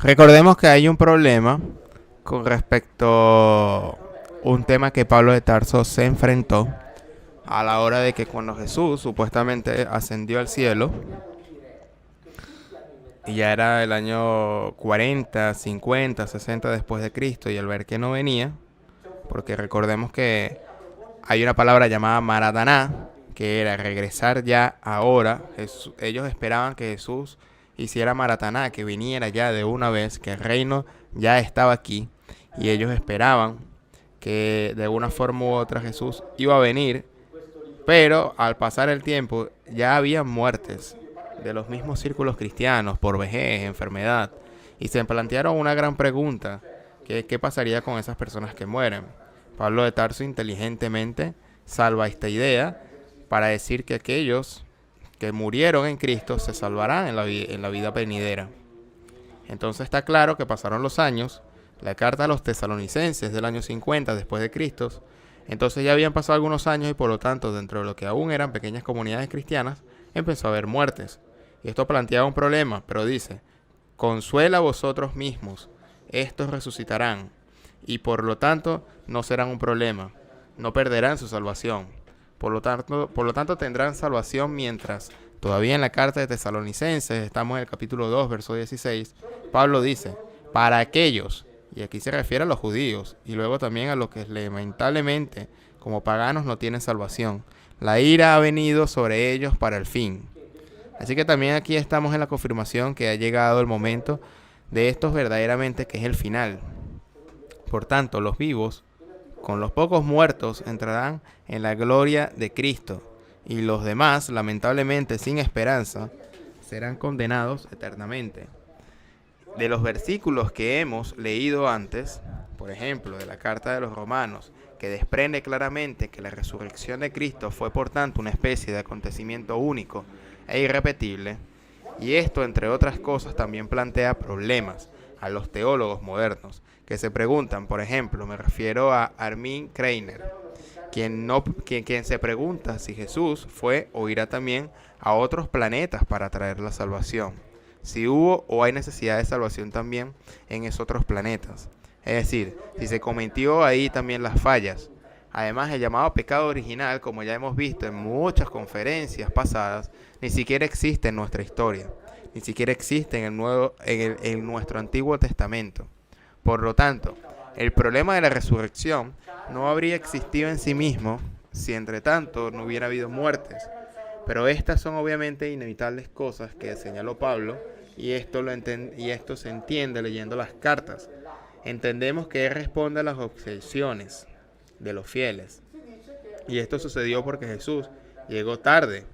Recordemos que hay un problema con respecto a un tema que Pablo de Tarso se enfrentó a la hora de que cuando Jesús supuestamente ascendió al cielo, y ya era el año 40, 50, 60 después de Cristo, y al ver que no venía, porque recordemos que hay una palabra llamada Maradaná, que era regresar ya ahora. Ellos esperaban que Jesús hiciera Marataná, que viniera ya de una vez, que el reino ya estaba aquí, y ellos esperaban que de una forma u otra Jesús iba a venir, pero al pasar el tiempo ya había muertes de los mismos círculos cristianos por vejez, enfermedad, y se plantearon una gran pregunta, que es qué pasaría con esas personas que mueren. Pablo de Tarso inteligentemente salva esta idea para decir que aquellos que murieron en Cristo se salvarán en la vida venidera. Entonces está claro que pasaron los años, la carta a los tesalonicenses del año 50 después de Cristo, entonces ya habían pasado algunos años y por lo tanto dentro de lo que aún eran pequeñas comunidades cristianas empezó a haber muertes. Y esto planteaba un problema, pero dice, consuela a vosotros mismos, estos resucitarán y por lo tanto no serán un problema, no perderán su salvación. Por lo tanto tendrán salvación mientras todavía en la carta de Tesalonicenses, estamos en el capítulo 2, verso 16, Pablo dice, para aquellos, y aquí se refiere a los judíos, y luego también a los que lamentablemente como paganos no tienen salvación. La ira ha venido sobre ellos para el fin. Así que también aquí estamos en la confirmación que ha llegado el momento de estos verdaderamente, que es el final. Por tanto, los vivos, con los pocos muertos, entrarán en la gloria de Cristo, y los demás, lamentablemente sin esperanza, serán condenados eternamente. De los versículos que hemos leído antes, por ejemplo, de la carta de los Romanos, que desprende claramente que la resurrección de Cristo fue por tanto una especie de acontecimiento único e irrepetible, y esto, entre otras cosas, también plantea problemas a los teólogos modernos, que se preguntan, por ejemplo, me refiero a Armin Kreiner, quien se pregunta si Jesús fue o irá también a otros planetas para traer la salvación, si hubo o hay necesidad de salvación también en esos otros planetas, es decir, si se cometió ahí también las fallas. Además, el llamado pecado original, como ya hemos visto en muchas conferencias pasadas, ni siquiera existe en nuestra historia, ni siquiera existe en nuestro Antiguo Testamento. Por lo tanto, el problema de la resurrección no habría existido en sí mismo si entre tanto no hubiera habido muertes. Pero estas son obviamente inevitables cosas que señaló Pablo, y esto se entiende leyendo las cartas. Entendemos que él responde a las objeciones de los fieles. Y esto sucedió porque Jesús llegó tarde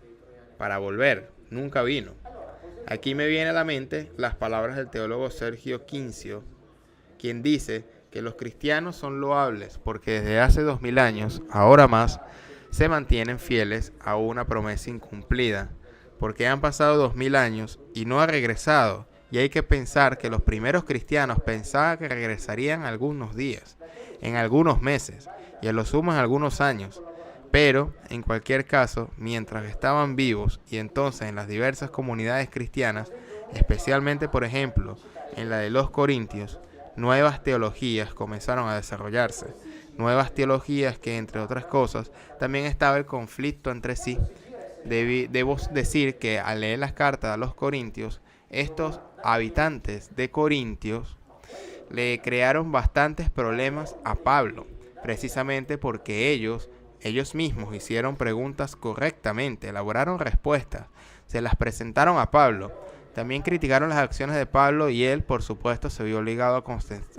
para volver, nunca vino. Aquí me viene a la mente las palabras del teólogo Sergio Quincio, quien dice que los cristianos son loables porque desde hace 2000 años, ahora más, se mantienen fieles a una promesa incumplida, porque han pasado 2000 años y no ha regresado, y hay que pensar que los primeros cristianos pensaban que regresarían algunos días, en algunos meses, y a lo sumo en algunos años, pero en cualquier caso, mientras estaban vivos y entonces en las diversas comunidades cristianas, especialmente por ejemplo en la de los Corintios, nuevas teologías comenzaron a desarrollarse, nuevas teologías que entre otras cosas también estaba el conflicto entre sí. Debo decir que al leer las cartas a los Corintios, estos habitantes de Corintios le crearon bastantes problemas a Pablo, precisamente porque ellos mismos hicieron preguntas correctamente, elaboraron respuestas, se las presentaron a Pablo. También criticaron las acciones de Pablo y él, por supuesto, se vio obligado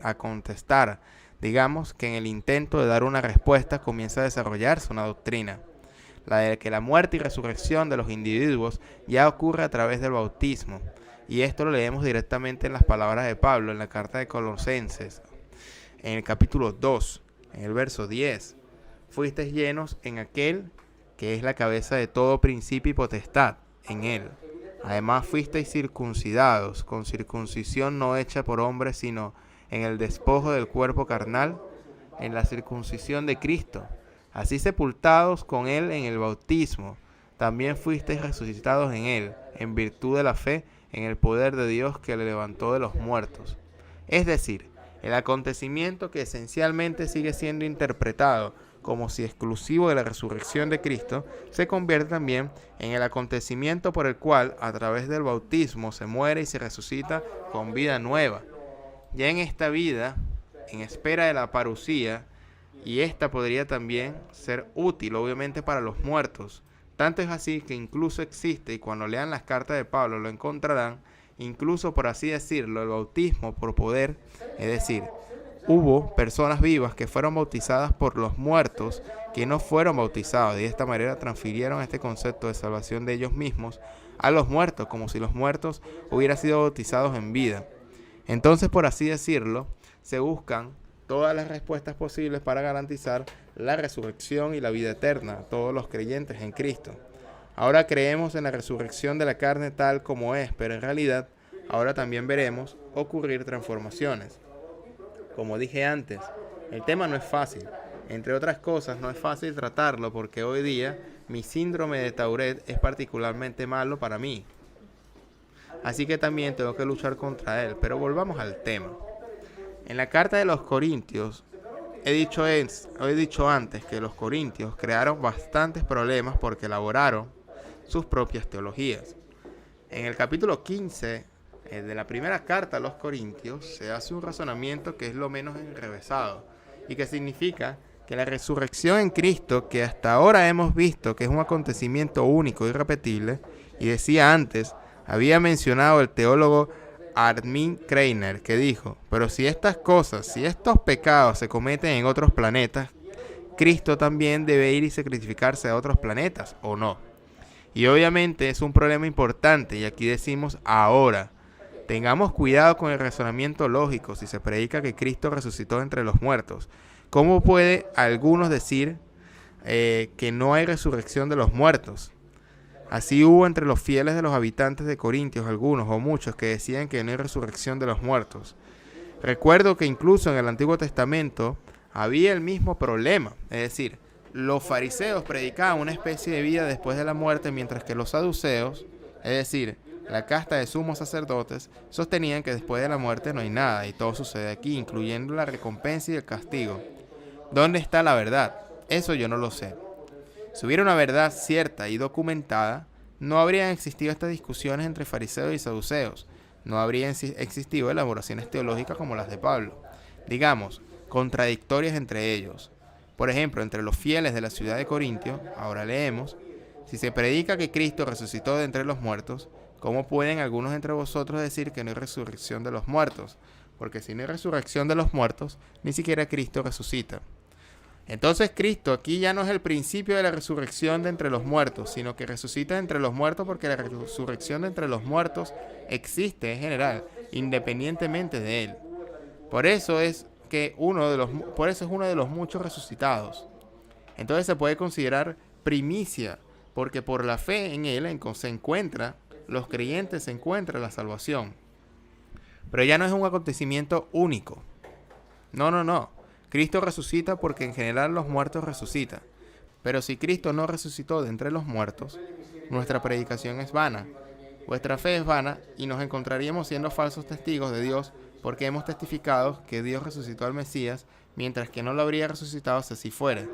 a contestar. Digamos que en el intento de dar una respuesta comienza a desarrollarse una doctrina, la de que la muerte y resurrección de los individuos ya ocurre a través del bautismo. Y esto lo leemos directamente en las palabras de Pablo en la carta de Colosenses, en el capítulo 2, en el verso 10. Fuisteis llenos en aquel que es la cabeza de todo principio y potestad, en él. Además fuisteis circuncidados, con circuncisión no hecha por hombres, sino en el despojo del cuerpo carnal, en la circuncisión de Cristo. Así sepultados con él en el bautismo, también fuisteis resucitados en él, en virtud de la fe, en el poder de Dios que le levantó de los muertos. Es decir, el acontecimiento que esencialmente sigue siendo interpretado como si exclusivo de la resurrección de Cristo, se convierte también en el acontecimiento por el cual, a través del bautismo, se muere y se resucita con vida nueva. Ya en esta vida, en espera de la parucía, y esta podría también ser útil, obviamente, para los muertos. Tanto es así que incluso existe, y cuando lean las cartas de Pablo lo encontrarán, incluso por así decirlo, el bautismo por poder, es decir, hubo personas vivas que fueron bautizadas por los muertos que no fueron bautizados, y de esta manera transfirieron este concepto de salvación de ellos mismos a los muertos, como si los muertos hubieran sido bautizados en vida. Entonces, por así decirlo, se buscan todas las respuestas posibles para garantizar la resurrección y la vida eterna a todos los creyentes en Cristo. Ahora creemos en la resurrección de la carne tal como es, pero en realidad ahora también veremos ocurrir transformaciones. Como dije antes, el tema no es fácil. Entre otras cosas, no es fácil tratarlo porque hoy día mi síndrome de Tourette es particularmente malo para mí. Así que también tengo que luchar contra él. Pero volvamos al tema. En la carta de los Corintios, he dicho antes que los corintios crearon bastantes problemas porque elaboraron sus propias teologías. En el capítulo 15 de la primera carta a los Corintios se hace un razonamiento que es lo menos enrevesado y que significa que la resurrección en Cristo, que hasta ahora hemos visto que es un acontecimiento único y irrepetible, y decía antes, había mencionado el teólogo Armin Kreiner, que dijo, pero si estas cosas, si estos pecados se cometen en otros planetas, Cristo también debe ir y sacrificarse a otros planetas, ¿o no? Y obviamente es un problema importante, y aquí decimos ahora. Tengamos cuidado con el razonamiento lógico si se predica que Cristo resucitó entre los muertos. ¿Cómo puede algunos decir que no hay resurrección de los muertos? Así hubo entre los fieles de los habitantes de Corintios algunos o muchos que decían que no hay resurrección de los muertos. Recuerdo que incluso en el Antiguo Testamento había el mismo problema, es decir, los fariseos predicaban una especie de vida después de la muerte, mientras que los saduceos, es decir, la casta de sumos sacerdotes, sostenían que después de la muerte no hay nada, y todo sucede aquí, incluyendo la recompensa y el castigo. ¿Dónde está la verdad? Eso yo no lo sé. Si hubiera una verdad cierta y documentada, no habrían existido estas discusiones entre fariseos y saduceos, no habrían existido elaboraciones teológicas como las de Pablo, digamos, contradictorias entre ellos. Por ejemplo, entre los fieles de la ciudad de Corintio, ahora leemos, si se predica que Cristo resucitó de entre los muertos, ¿cómo pueden algunos entre vosotros decir que no hay resurrección de los muertos? Porque si no hay resurrección de los muertos, ni siquiera Cristo resucita. Entonces Cristo aquí ya no es el principio de la resurrección de entre los muertos, sino que resucita entre los muertos porque la resurrección de entre los muertos existe en general, independientemente de él. Por eso es uno de los muchos resucitados. Entonces se puede considerar primicia, porque por la fe en él los creyentes se encuentran la salvación. Pero ya no es un acontecimiento único. No. Cristo resucita porque en general los muertos resucitan. Pero si Cristo no resucitó de entre los muertos, nuestra predicación es vana. Vuestra fe es vana y nos encontraríamos siendo falsos testigos de Dios porque hemos testificado que Dios resucitó al Mesías, mientras que no lo habría resucitado si así fuera.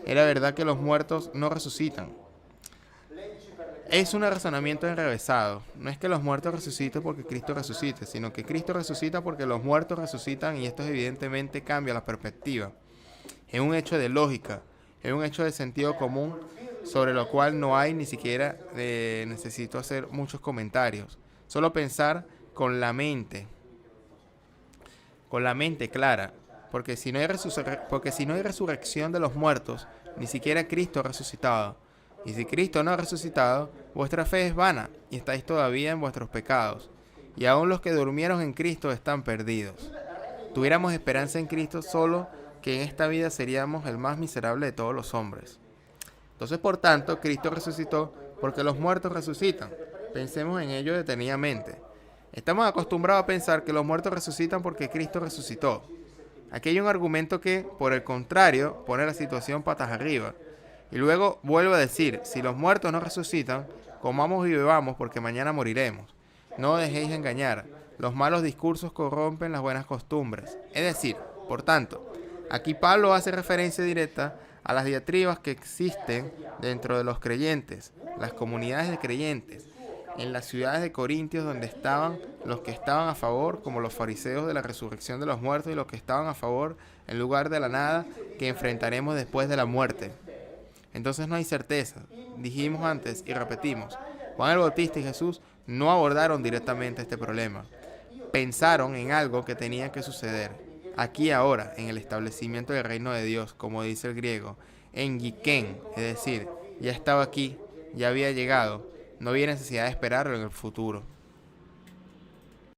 Era verdad que los muertos no resucitan. Es un razonamiento enrevesado. No es que los muertos resuciten porque Cristo resucite, sino que Cristo resucita porque los muertos resucitan, y esto evidentemente cambia la perspectiva. Es un hecho de lógica, es un hecho de sentido común sobre lo cual no hay ni siquiera necesito hacer muchos comentarios. Solo pensar con la mente clara, porque si no hay resurrección de los muertos, ni siquiera Cristo ha resucitado. Y si Cristo no ha resucitado, vuestra fe es vana y estáis todavía en vuestros pecados. Y aún los que durmieron en Cristo están perdidos. Tuviéramos esperanza en Cristo, solo que en esta vida seríamos el más miserable de todos los hombres. Entonces, por tanto, Cristo resucitó porque los muertos resucitan. Pensemos en ello detenidamente. Estamos acostumbrados a pensar que los muertos resucitan porque Cristo resucitó. Aquí hay un argumento que, por el contrario, pone la situación patas arriba. Y luego vuelvo a decir, si los muertos no resucitan, comamos y bebamos porque mañana moriremos. No os dejéis engañar, Los malos discursos corrompen las buenas costumbres. Es decir, por tanto, aquí Pablo hace referencia directa a las diatribas que existen dentro de los creyentes, las comunidades de creyentes, en las ciudades de Corintios donde estaban los que estaban a favor, como los fariseos de la resurrección de los muertos, y los que estaban a favor en lugar de la nada que enfrentaremos después de la muerte. Entonces no hay certeza. Dijimos antes y repetimos, Juan el Bautista y Jesús no abordaron directamente este problema. Pensaron en algo que tenía que suceder, aquí ahora, en el establecimiento del reino de Dios, como dice el griego, en Giken, es decir, ya estaba aquí, ya había llegado, no había necesidad de esperarlo en el futuro.